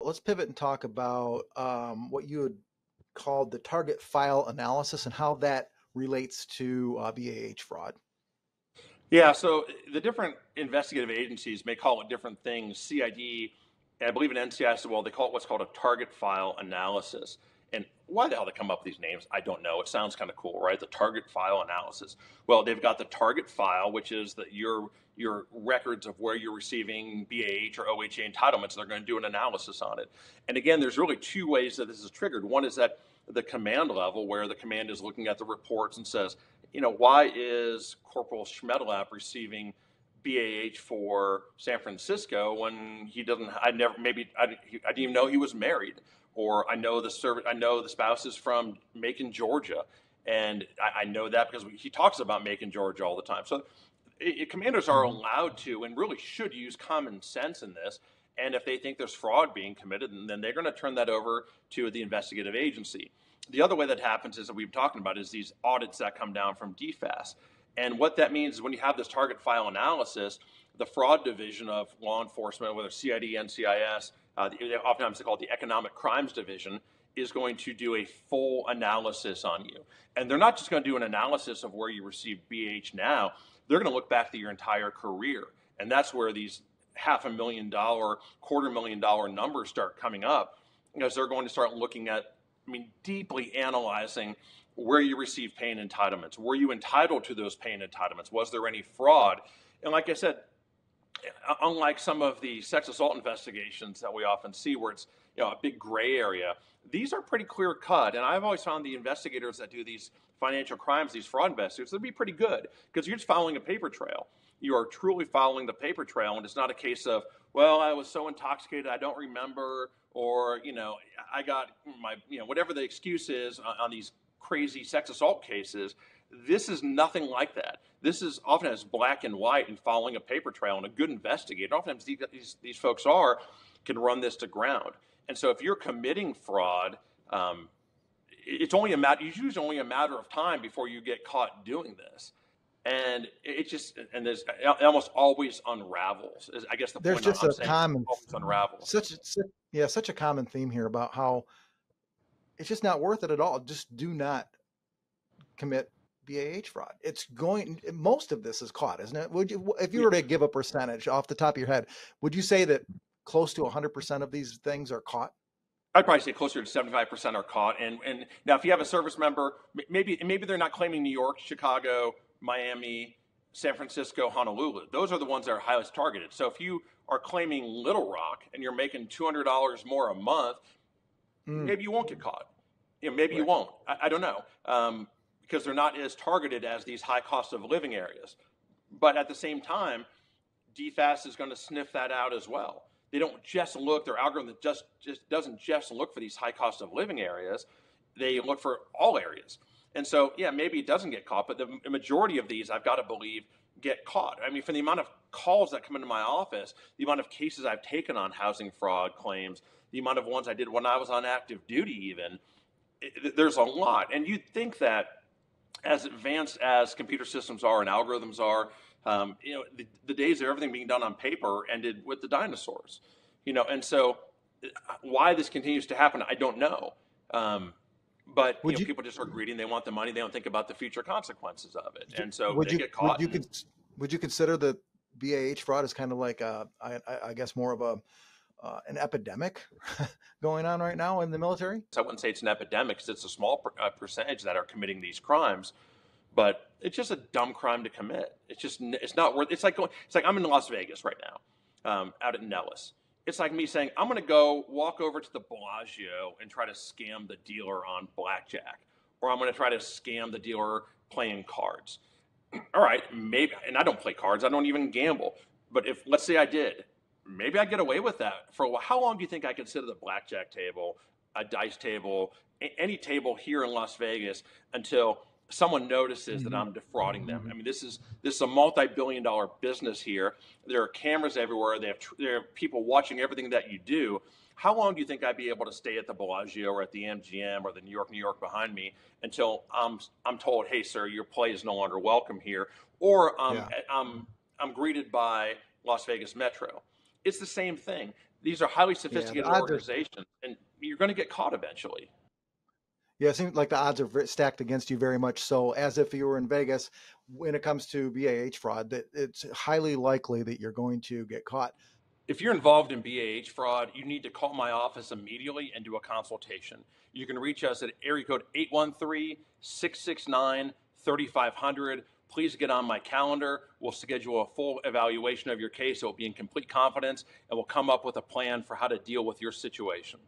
let's pivot and talk about what you had called the target file analysis and how that relates to BAH fraud. Yeah, so the different investigative agencies may call it different things. CID, and I believe in NCIS as well, they call it what's called a target file analysis. And why the hell they come up with these names, I don't know. It sounds kind of cool, right? The target file analysis. Well, they've got the target file, which is your records of where you're receiving BAH or OHA entitlements. They're going to do an analysis on it. And again, there's really two ways that this is triggered. One is at the command level, where the command is looking at the reports and says, why is Corporal Schmedelap receiving BAH for San Francisco when he doesn't? I didn't even know he was married, or I know the spouse is from Macon, Georgia, and I know that because he talks about Macon, Georgia all the time. So commanders are allowed to and really should use common sense in this. And if they think there's fraud being committed, then they're going to turn that over to the investigative agency. The other way that happens is that we've been talking about is these audits that come down from DFAS. And what that means is when you have this target file analysis, the fraud division of law enforcement, whether CID, NCIS, oftentimes they call it the economic crimes division, is going to do a full analysis on you. And they're not just going to do an analysis of where you receive BH now. They're going to look back to your entire career. And that's where these $500,000, $250,000 numbers start coming up, because they're going to start looking at, deeply analyzing where you receive pay and entitlements. Were you entitled to those pay and entitlements? Was there any fraud? And like I said, unlike some of the sex assault investigations that we often see where it's a big gray area, these are pretty clear cut. And I've always found the investigators that do these financial crimes, these fraud investigators, they'd be pretty good because you're just following a paper trail. You are truly following the paper trail, and it's not a case of, well, I was so intoxicated I don't remember, or I got my whatever the excuse is on these crazy sex assault cases. This is nothing like that. This is often as black and white and following a paper trail, and a good investigator, oftentimes these folks can run this to ground. And so if you're committing fraud, it's usually only a matter of time before you get caught doing this. And it almost always unravels. I guess there's just a common always unravels. Such a common theme here about how it's just not worth it at all. Just do not commit BAH fraud. Most of this is caught, isn't it? If you were to give a percentage off the top of your head, would you say that close to 100% of these things are caught? I'd probably say closer to 75% are caught. And now, if you have a service member, maybe they're not claiming New York, Chicago, Miami, San Francisco, Honolulu. Those are the ones that are highest targeted. So if you are claiming Little Rock and you're making $200 more a month, maybe you won't get caught. Maybe you won't. I don't know, because they're not as targeted as these high cost of living areas. But at the same time, DFAS is going to sniff that out as well. They don't just look, their algorithm just doesn't just look for these high cost of living areas. They look for all areas. And so, maybe it doesn't get caught, but the majority of these, I've got to believe, get caught. For the amount of calls that come into my office, the amount of cases I've taken on housing fraud claims, the amount of ones I did when I was on active duty even, there's a lot. And you'd think that as advanced as computer systems are and algorithms are, the days of everything being done on paper ended with the dinosaurs. And so why this continues to happen, I don't know. But people just are greedy and they want the money. They don't think about the future consequences of it. And so they get caught. Would you consider that BAH fraud is kind of like, I guess, more of an epidemic going on right now in the military? So I wouldn't say it's an epidemic because it's a small percentage that are committing these crimes. But it's just a dumb crime to commit. It's not worth. It's like I'm in Las Vegas right now, out at Nellis. It's like me saying, I'm going to go walk over to the Bellagio and try to scam the dealer on blackjack, or I'm going to try to scam the dealer playing cards. All right, maybe, and I don't play cards. I don't even gamble. But let's say I did, maybe I get away with that for a while. How long do you think I could sit at the blackjack table, a dice table, any table here in Las Vegas until someone notices that I'm defrauding them? This is a multi-billion-dollar business here. There are cameras everywhere. There are people watching everything that you do. How long do you think I'd be able to stay at the Bellagio or at the MGM or the New York behind me until I'm told, hey, sir, your play is no longer welcome here, or I'm greeted by Las Vegas Metro? It's the same thing. These are highly Yeah, the sophisticated odds are. organizations, and you're going to get caught eventually. Yeah, it seems like the odds are stacked against you very much so, as if you were in Vegas when it comes to BAH fraud, that it's highly likely that you're going to get caught. If you're involved in BAH fraud, you need to call my office immediately and do a consultation. You can reach us at area code 813-669-3500. Please get on my calendar. We'll schedule a full evaluation of your case. It will be in complete confidence, and we'll come up with a plan for how to deal with your situation.